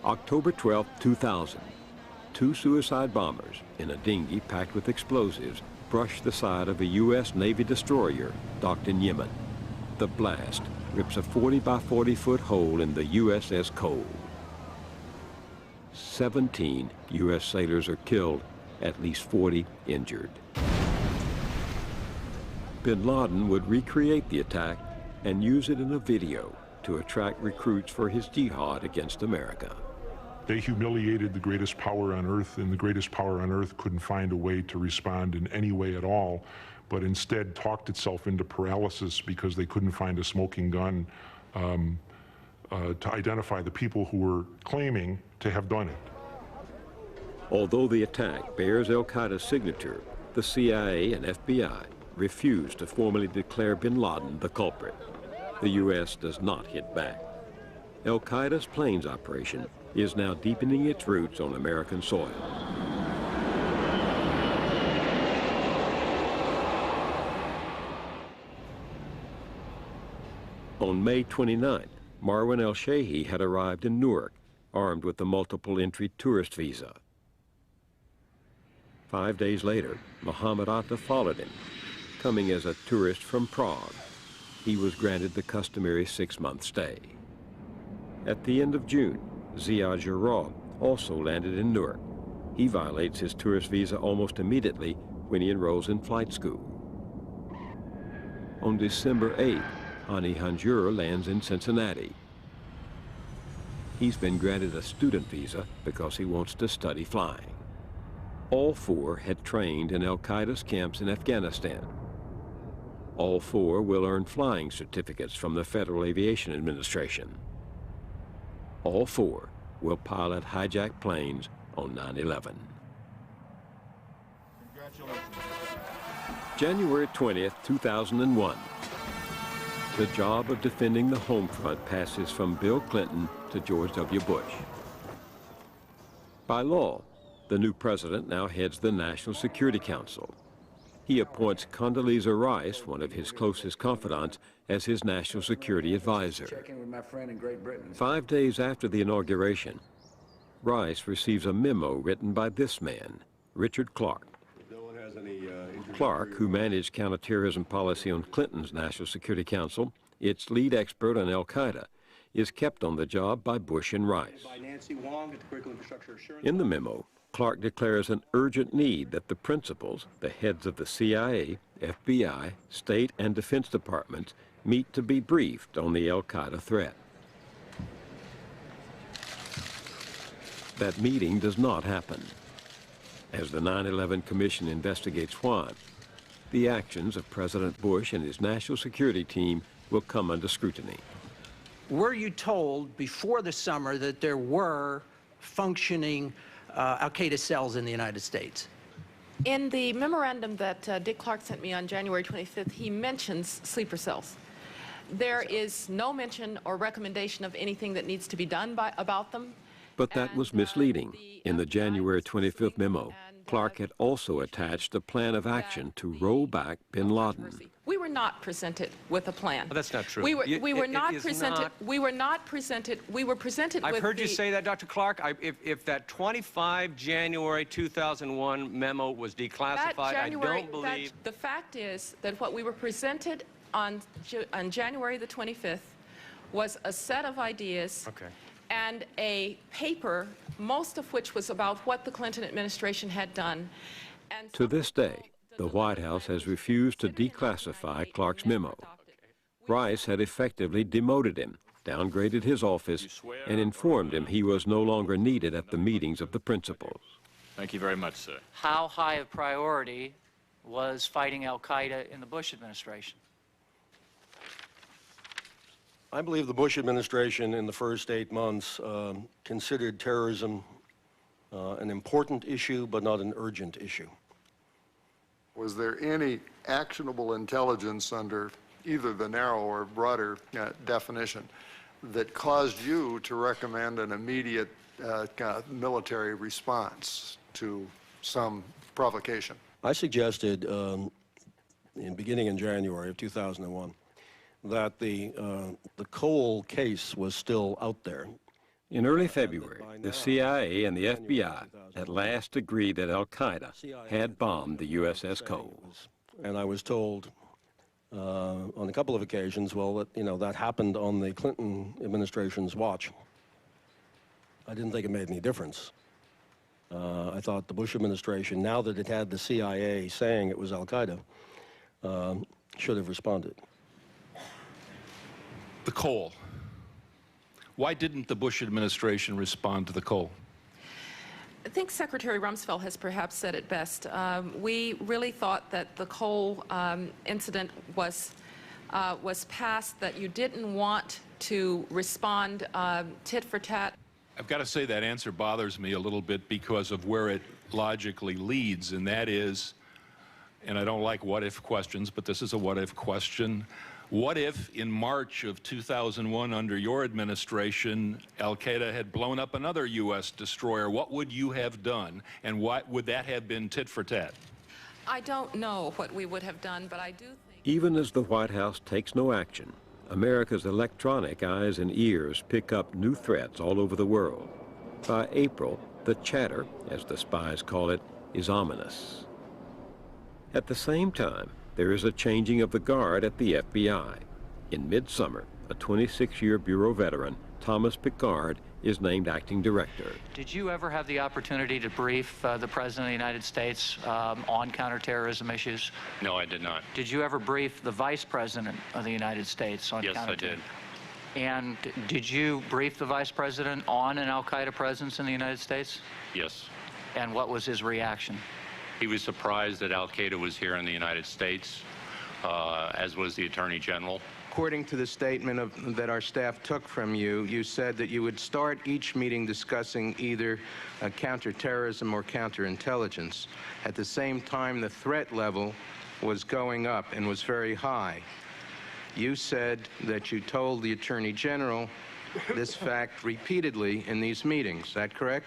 [SPEAKER 1] October 12, 2000, two suicide bombers in a dinghy packed with explosives brushed the side of a U.S. Navy destroyer docked in Yemen. The blast rips a 40 by 40 foot hole in the USS Cole. 17 U.S. sailors are killed, at least 40 injured. Bin Laden would recreate the attack and use it in a video to attract recruits for his jihad against America.
[SPEAKER 5] They humiliated the greatest power on earth, and the greatest power on earth couldn't find a way to respond in any way at all, but instead talked itself into paralysis because they couldn't find a smoking gun to identify the people who were claiming to have done it.
[SPEAKER 1] Although the attack bears al-Qaeda's signature, the CIA and FBI refused to formally declare bin Laden the culprit. The U.S. does not hit back. Al-Qaeda's planes operation is now deepening its roots on American soil. On May 29th, Marwan al-Shehhi had arrived in Newark, armed with a multiple entry tourist visa. 5 days later, Mohammed Atta followed him, coming as a tourist from Prague. He was granted the customary 6-month stay. At the end of June, Ziad Jarrah also landed in Newark. He violates his tourist visa almost immediately when he enrolls in flight school. On December 8th, Hani Hanjour lands in Cincinnati. He's been granted a student visa because he wants to study flying. All four had trained in al-Qaeda's camps in Afghanistan. All four will earn flying certificates from the Federal Aviation Administration. All four will pilot hijacked planes on 9/11. January 20th, 2001. The job of defending the home front passes from Bill Clinton to George W. Bush. By law, the new president now heads the National Security Council. He appoints Condoleezza Rice, one of his closest confidants, as his national security advisor.
[SPEAKER 3] Checking with my friend in Great Britain.
[SPEAKER 1] 5 days after the inauguration, Rice receives a memo written by this man, Richard Clarke. Clarke, who managed counterterrorism policy on Clinton's National Security Council, its lead expert on al-Qaeda, is kept on the job by Bush and Rice. In the memo, Clarke declares an urgent need that the principals, the heads of the CIA, FBI, State, and Defense Departments, meet to be briefed on the al-Qaeda threat. That meeting does not happen. As the 9/11 Commission investigates why, the actions of President Bush and his national security team will come under scrutiny.
[SPEAKER 6] Were you told before the summer that there were functioning al-Qaeda cells in the United States?
[SPEAKER 4] In the memorandum that Dick Clark sent me on January 25th, he mentions sleeper cells. There is no mention or recommendation of anything that needs to be done about them.
[SPEAKER 1] But that was misleading. In the January 25th memo, Clarke had also attached a plan of action to roll back bin Laden.
[SPEAKER 4] We were not presented with a plan.
[SPEAKER 7] Well, that's not true.
[SPEAKER 4] We were not presented. We were not presented. We were presented with.
[SPEAKER 7] I've heard you say that, Dr. Clarke. if that 25 January 2001 memo was declassified, I don't believe.
[SPEAKER 4] The fact is that what we were presented on January the 25th was a set of ideas.
[SPEAKER 7] Okay.
[SPEAKER 4] And a paper, most of which was about what the Clinton administration had done. And
[SPEAKER 1] to this day, the White House has refused to declassify Clarke's memo. Rice had effectively demoted him, downgraded his office, and informed him he was no longer needed at the meetings of the principals.
[SPEAKER 7] Thank you very much, sir.
[SPEAKER 23] How high a priority
[SPEAKER 10] was fighting al-Qaeda in the Bush administration?
[SPEAKER 12] I believe the Bush administration in the first 8 months considered terrorism an important issue, but not an urgent issue.
[SPEAKER 23] Was there any actionable intelligence under either the narrow or broader definition that caused you to recommend an immediate military response to some provocation?
[SPEAKER 12] I suggested, beginning in January of 2001, that the Cole case was still out there.
[SPEAKER 1] In early February, the CIA and the FBI at last agreed that al-Qaeda had bombed the USS Cole.
[SPEAKER 12] And I was told on a couple of occasions, well, that, that happened on the Clinton administration's watch. I didn't think it made any difference. I thought the Bush administration, now that it had the CIA saying it was al-Qaeda, should have responded.
[SPEAKER 24] The Cole. Why didn't the Bush administration respond to the Cole?
[SPEAKER 4] I think Secretary Rumsfeld has perhaps said it best. We really thought that the Cole incident was past, that you didn't want to respond tit for tat.
[SPEAKER 24] I've got to say that answer bothers me a little bit because of where it logically leads, and that is, and I don't like what-if questions, but this is a what-if question. What if in March of 2001, under your administration, al-Qaeda had blown up another U.S. destroyer? What would you have done, and what would that have been tit for tat?
[SPEAKER 4] I don't know what we would have done, but I do think...
[SPEAKER 1] Even as the White House takes no action, America's electronic eyes and ears pick up new threats all over the world. By April, the chatter, as the spies call it, is ominous. At the same time, there is a changing of the guard at the FBI. In midsummer, a 26-year Bureau veteran, Thomas Picard, is named acting director.
[SPEAKER 10] Did you ever have the opportunity to brief the President of the United States on counterterrorism issues?
[SPEAKER 25] No, I did not.
[SPEAKER 10] Did you ever brief the Vice President of the United States on counterterrorism?
[SPEAKER 25] Yes, I did.
[SPEAKER 10] And did you brief the Vice President on an al-Qaeda presence in the United States?
[SPEAKER 25] Yes.
[SPEAKER 10] And what was his reaction?
[SPEAKER 25] He was surprised that al-Qaeda was here in the United States, as was the Attorney General.
[SPEAKER 26] According to the statement that our staff took from you, you said that you would start each meeting discussing either counterterrorism or counterintelligence. At the same time, the threat level was going up and was very high. You said that you told the Attorney General this fact repeatedly in these meetings. Is that correct?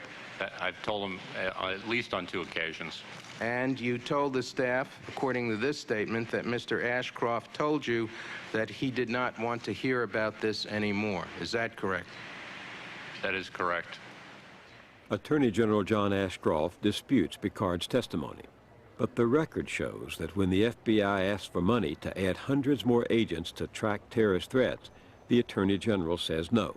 [SPEAKER 25] I've told him at least on 2 occasions.
[SPEAKER 26] And you told the staff, according to this statement, that Mr. Ashcroft told you that he did not want to hear about this anymore. Is that correct?
[SPEAKER 25] That is correct.
[SPEAKER 1] Attorney General John Ashcroft disputes Picard's testimony. But the record shows that when the FBI asked for money to add hundreds more agents to track terrorist threats, the Attorney General says no.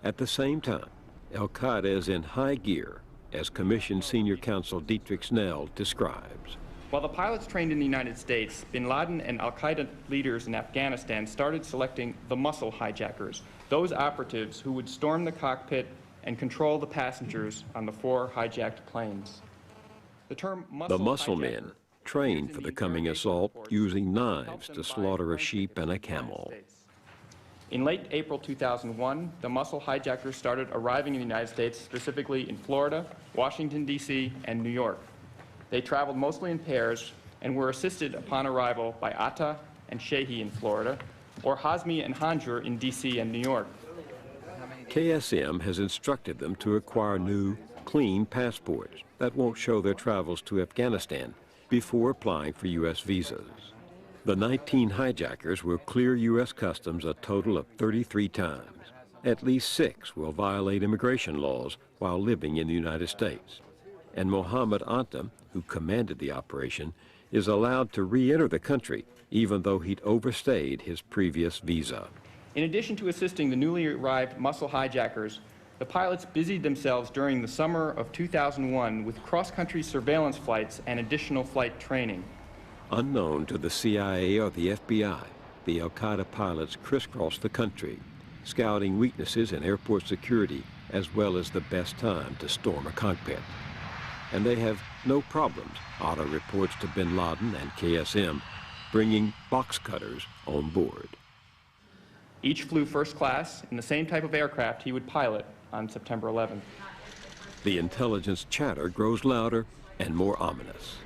[SPEAKER 1] At the same time, al-Qaeda is in high gear, as Commission Senior Counsel Dietrich Snell describes.
[SPEAKER 27] While the pilots trained in the United States, bin Laden and al-Qaeda leaders in Afghanistan started selecting the muscle hijackers, those operatives who would storm the cockpit and control the passengers on the 4 hijacked planes. The term
[SPEAKER 1] muscle men trained for the coming assault using knives to slaughter a sheep and a camel.
[SPEAKER 27] In late April 2001, the muscle hijackers started arriving in the United States, specifically in Florida, Washington, D.C., and New York. They traveled mostly in pairs and were assisted upon arrival by Atta and Shehi in Florida, or Hazmi and Hanjur in D.C. and New York.
[SPEAKER 1] KSM has instructed them to acquire new, clean passports that won't show their travels to Afghanistan before applying for U.S. visas. The 19 hijackers will clear U.S. Customs a total of 33 times. At least 6 will violate immigration laws while living in the United States. And Mohammed Anta, who commanded the operation, is allowed to re-enter the country even though he'd overstayed his previous visa.
[SPEAKER 27] In addition to assisting the newly arrived muscle hijackers, the pilots busied themselves during the summer of 2001 with cross-country surveillance flights and additional flight training.
[SPEAKER 1] Unknown to the CIA or the FBI, the al-Qaeda pilots crisscrossed the country, scouting weaknesses in airport security as well as the best time to storm a cockpit. and they have no problems, Atta reports to bin Laden and KSM, bringing box cutters on board.
[SPEAKER 27] Each flew first class in the same type of aircraft he would pilot on September 11th.
[SPEAKER 1] The intelligence chatter grows louder and more ominous.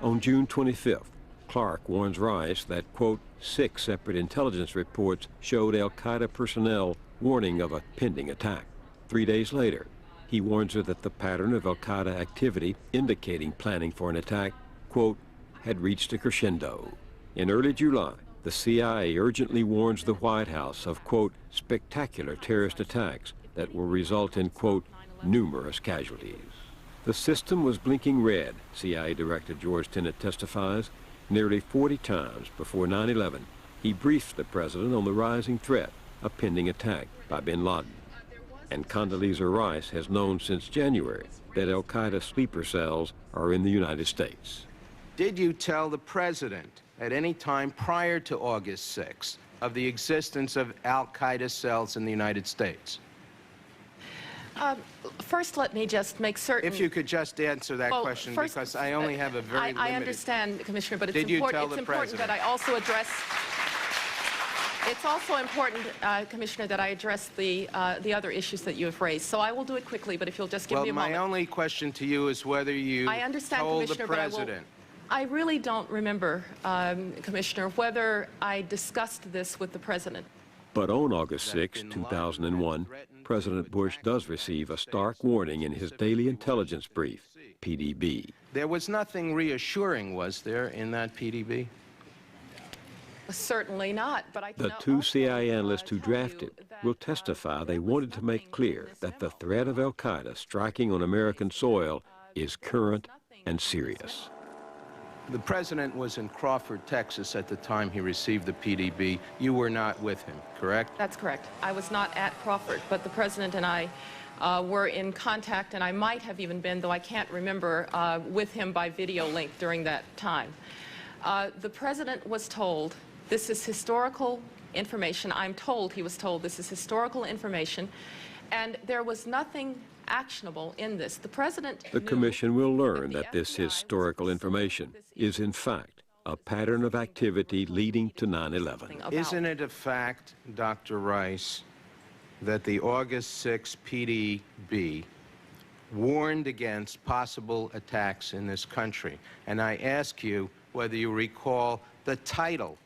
[SPEAKER 1] On June 25th, Clark warns Rice that, quote, 6 separate intelligence reports showed al-Qaeda personnel warning of a pending attack. 3 days later, he warns her that the pattern of al-Qaeda activity indicating planning for an attack, quote, had reached a crescendo. In early July, the CIA urgently warns the White House of, quote, spectacular terrorist attacks that will result in, quote, numerous casualties. The system was blinking red, CIA Director George Tenet testifies. Nearly 40 times before 9/11, he briefed the president on the rising threat, a pending attack by bin Laden. And Condoleezza Rice has known since January that al-Qaeda sleeper cells are in the United States.
[SPEAKER 26] Did you tell the president at any time prior to August 6th of the existence of al-Qaeda cells in the United States?
[SPEAKER 4] First, let me just make certain.
[SPEAKER 26] If you could just answer that question,
[SPEAKER 4] first,
[SPEAKER 26] because I only have a very limited...
[SPEAKER 4] I understand, Commissioner, but it's
[SPEAKER 26] Did you
[SPEAKER 4] important,
[SPEAKER 26] tell the
[SPEAKER 4] important that I also address... It's also important, Commissioner, that I address the other issues that you have raised. So I will do it quickly, but if you'll just give me a moment.
[SPEAKER 26] Well, my only question to you is whether you told the president...
[SPEAKER 4] I really don't remember, Commissioner, whether I discussed this with the president.
[SPEAKER 1] But on August 6, 2001, President Bush does receive a stark warning in his daily intelligence brief, PDB.
[SPEAKER 26] There was nothing reassuring, was there, in that PDB?
[SPEAKER 4] Certainly not, but I
[SPEAKER 1] The 2 CIA analysts who drafted will testify they wanted to make clear that the threat of al-Qaeda striking on American soil is current and serious.
[SPEAKER 26] The president was in Crawford, Texas at the time he received the PDB. You were not with him, correct?
[SPEAKER 4] That's correct. I was not at Crawford, but the president and I were in contact, and I might have even been, though I can't remember, with him by video link during that time. The president was told, this is historical information. I'm told he was told this is historical information, and there was nothing actionable in this. The president
[SPEAKER 1] The commission will learn that this historical information is in fact a pattern of activity leading to 9/11.
[SPEAKER 26] Isn't it a fact, Dr. Rice, that the August 6 PDB warned against possible attacks in this country? And I ask you whether you recall the title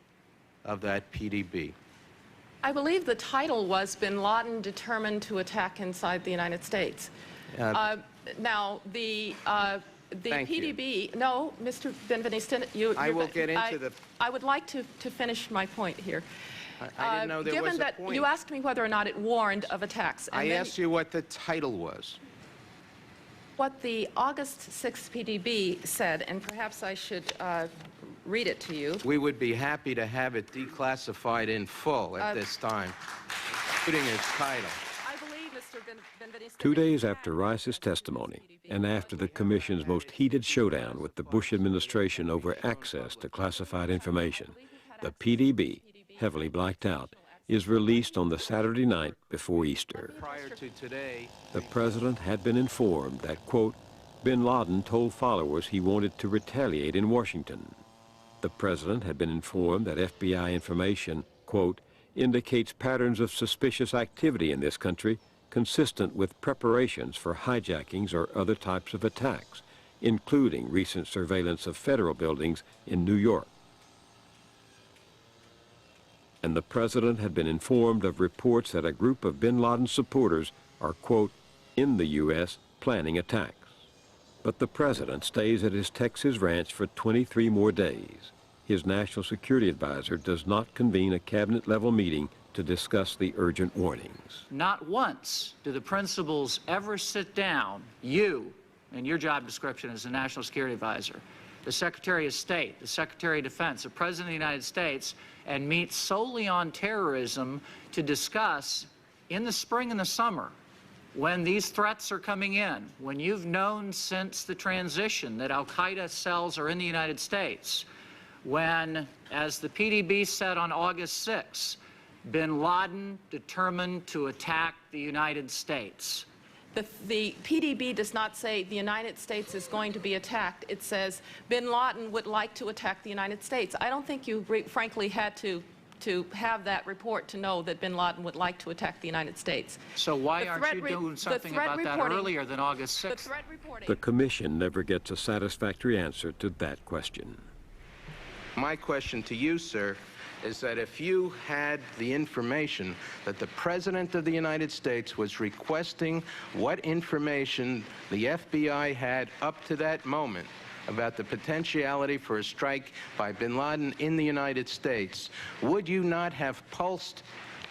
[SPEAKER 26] of that PDB.
[SPEAKER 4] I believe the title was Bin Laden Determined to Attack Inside the United States. Now, the PDB, no, Mr. Benveniste,
[SPEAKER 26] I will get into
[SPEAKER 4] I would like to finish my point here.
[SPEAKER 26] I didn't know there was a point.
[SPEAKER 4] Given that you asked me whether or not it warned of attacks.
[SPEAKER 26] I asked you what the title was.
[SPEAKER 4] What the August 6 PDB said, and perhaps I should read it to you.
[SPEAKER 26] We would be happy to have it declassified in full at this time, including its title.
[SPEAKER 4] I believe, Mr. Benveniste...
[SPEAKER 1] 2 days after Rice's testimony, and after the commission's most heated showdown with the Bush administration over access to classified information, the PDB, heavily blacked out, is released on the Saturday night before Easter.
[SPEAKER 26] Prior to today,
[SPEAKER 1] the president had been informed that, quote, bin Laden told followers he wanted to retaliate in Washington. The president had been informed that FBI information, quote, indicates patterns of suspicious activity in this country consistent with preparations for hijackings or other types of attacks, including recent surveillance of federal buildings in New York. And the president had been informed of reports that a group of bin Laden supporters are, quote, in the U.S. planning attacks. But the president stays at his Texas ranch for 23 more days. His national security advisor does not convene a cabinet-level meeting to discuss the urgent warnings.
[SPEAKER 10] Not once do the principals ever sit down, you, and your job description as a national security advisor, the Secretary of State, the Secretary of Defense, the President of the United States, and meet solely on terrorism to discuss in the spring and the summer, when these threats are coming in, when you've known since the transition that al-Qaeda cells are in the United States, when, as the PDB said on August 6, bin Laden determined to attack the United States.
[SPEAKER 4] The PDB does not say the United States is going to be attacked. It says bin Laden would like to attack the United States. I don't think you frankly had to have that report to know that bin Laden would like to attack the United States.
[SPEAKER 10] So why aren't you doing something about that earlier than August 6th?
[SPEAKER 1] The Commission never gets a satisfactory answer to that question.
[SPEAKER 26] My question to you, sir, is that if you had the information that the President of the United States was requesting what information the FBI had up to that moment about the potentiality for a strike by bin Laden in the United States, would you not have pulsed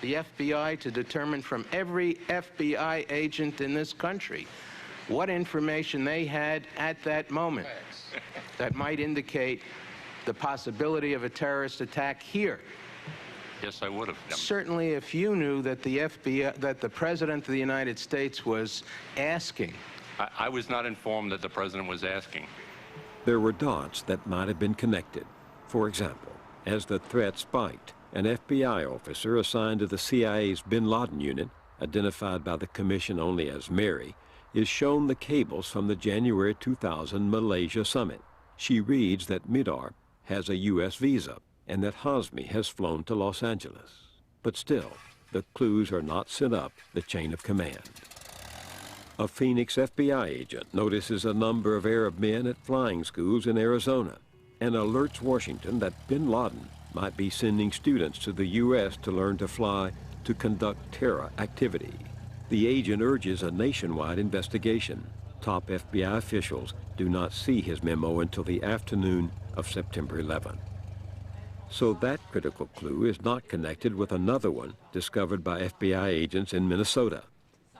[SPEAKER 26] the FBI to determine from every FBI agent in this country what information they had at that moment that might indicate the possibility of a terrorist attack here?
[SPEAKER 25] Yes, I would have.
[SPEAKER 26] Certainly, if you knew that the FBI, that the President of the United States was asking.
[SPEAKER 25] I was not informed that the President was asking.
[SPEAKER 1] There were dots that might have been connected. For example, as the threat spiked, an FBI officer assigned to the CIA's bin Laden unit, identified by the Commission only as Mary, is shown the cables from the January 2000 Malaysia summit. She reads that Midar has a U.S. visa and that Hazmi has flown to Los Angeles. But still, the clues are not sent up the chain of command. A Phoenix FBI agent notices a number of Arab men at flying schools in Arizona and alerts Washington that bin Laden might be sending students to the U.S. to learn to fly to conduct terror activity. The agent urges a nationwide investigation. Top FBI officials do not see his memo until the afternoon of September 11. So that critical clue is not connected with another one discovered by FBI agents in Minnesota.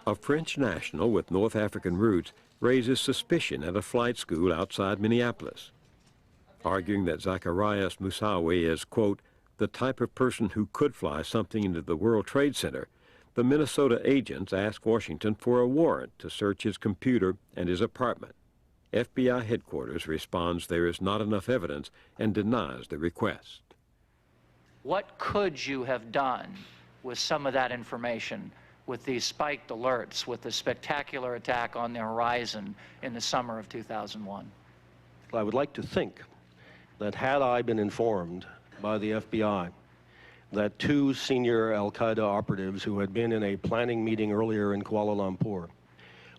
[SPEAKER 1] A French national with North African roots raises suspicion at a flight school outside Minneapolis, arguing that Zacharias Moussaoui is, quote, the type of person who could fly something into the World Trade Center. The Minnesota agents ask Washington for a warrant to search his computer and his apartment. FBI headquarters responds there is not enough evidence and denies the request.
[SPEAKER 10] What could you have done with some of that information, with these spiked alerts, with the spectacular attack on the horizon in the summer of 2001?
[SPEAKER 12] I would like to think that had I been informed by the FBI that two senior al-Qaeda operatives who had been in a planning meeting earlier in Kuala Lumpur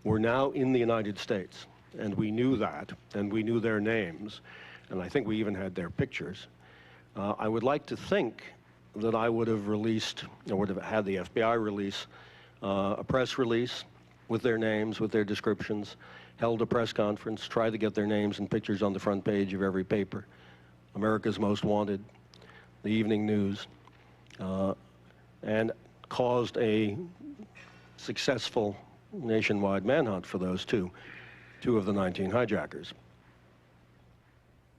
[SPEAKER 12] were now in the United States, and we knew that, and we knew their names, and I think we even had their pictures, I would like to think that I would have released, or would have had the FBI release a press release with their names, with their descriptions, held a press conference, tried to get their names and pictures on the front page of every paper, America's Most Wanted, the Evening News, and caused a successful nationwide manhunt for those two of the 19 hijackers.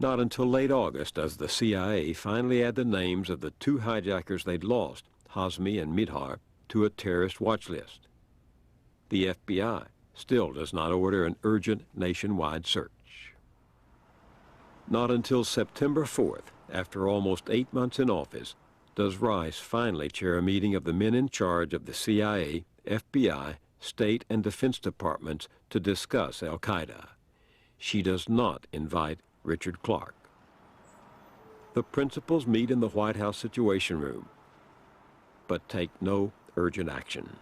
[SPEAKER 1] Not until late August does the CIA finally add the names of the two hijackers they'd lost, Hazmi and Midar, to a terrorist watch list. The FBI still does not order an urgent nationwide search. Not until September 4th, after almost 8 months in office, does Rice finally chair a meeting of the men in charge of the CIA, FBI, State and Defense Departments to discuss al-Qaeda. She does not invite Richard Clarke. The principals meet in the White House Situation Room, but take no urgent action.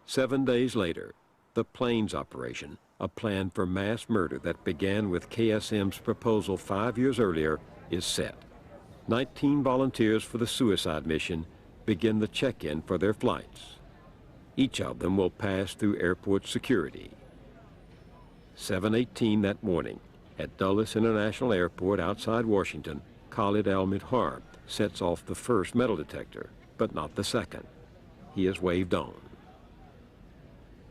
[SPEAKER 1] 7 days later, the Plains operation, a plan for mass murder that began with KSM's proposal 5 years earlier, is set. 19 volunteers for the suicide mission begin the check-in for their flights. Each of them will pass through airport security. 7:18 that morning, at Dulles International Airport outside Washington, Khalid al-Midhar sets off the first metal detector, but not the second. He is waved on.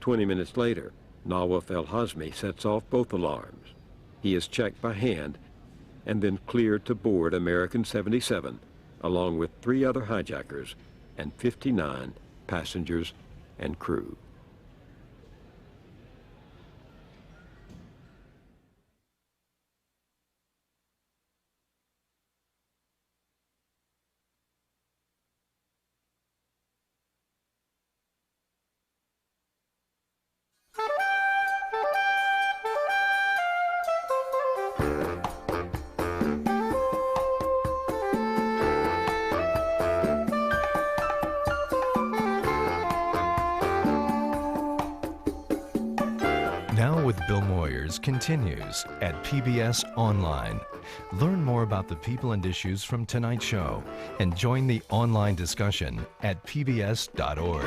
[SPEAKER 1] 20 minutes later, Nawaf al-Hazmi sets off both alarms. He is checked by hand and then cleared to board American 77, along with 3 other hijackers and 59 passengers and crew.
[SPEAKER 8] Matters continues at PBS Online. Learn more about the people and issues from tonight's show and join the online discussion at pbs.org.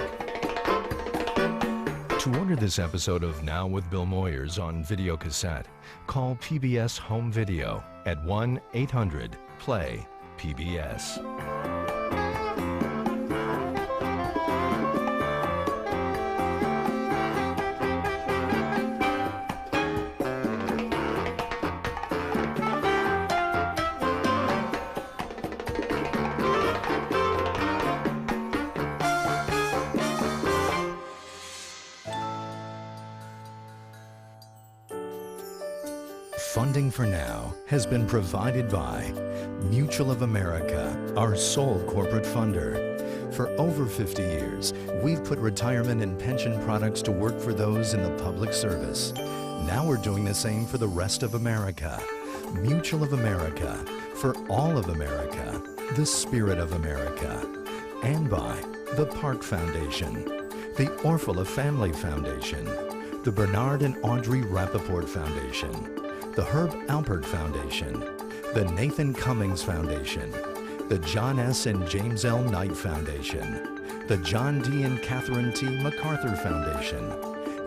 [SPEAKER 8] To order this episode of Now with Bill Moyers on video cassette, call PBS Home Video at 1-800-PLAY-PBS. Funding for Now has been provided by Mutual of America, our sole corporate funder. For over 50 years, we've put retirement and pension products to work for those in the public service. Now we're doing the same for the rest of America. Mutual of America, for all of America, the spirit of America. And by the Park Foundation, the Orfila Family Foundation, the Bernard and Audrey Rappaport Foundation, the Herb Alpert Foundation, the Nathan Cummings Foundation, the John S. and James L. Knight Foundation, the John D. and Catherine T. MacArthur Foundation,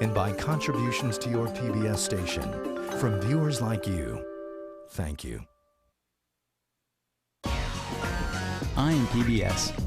[SPEAKER 8] and by contributions to your PBS station from viewers like you. Thank you.
[SPEAKER 9] I'm PBS.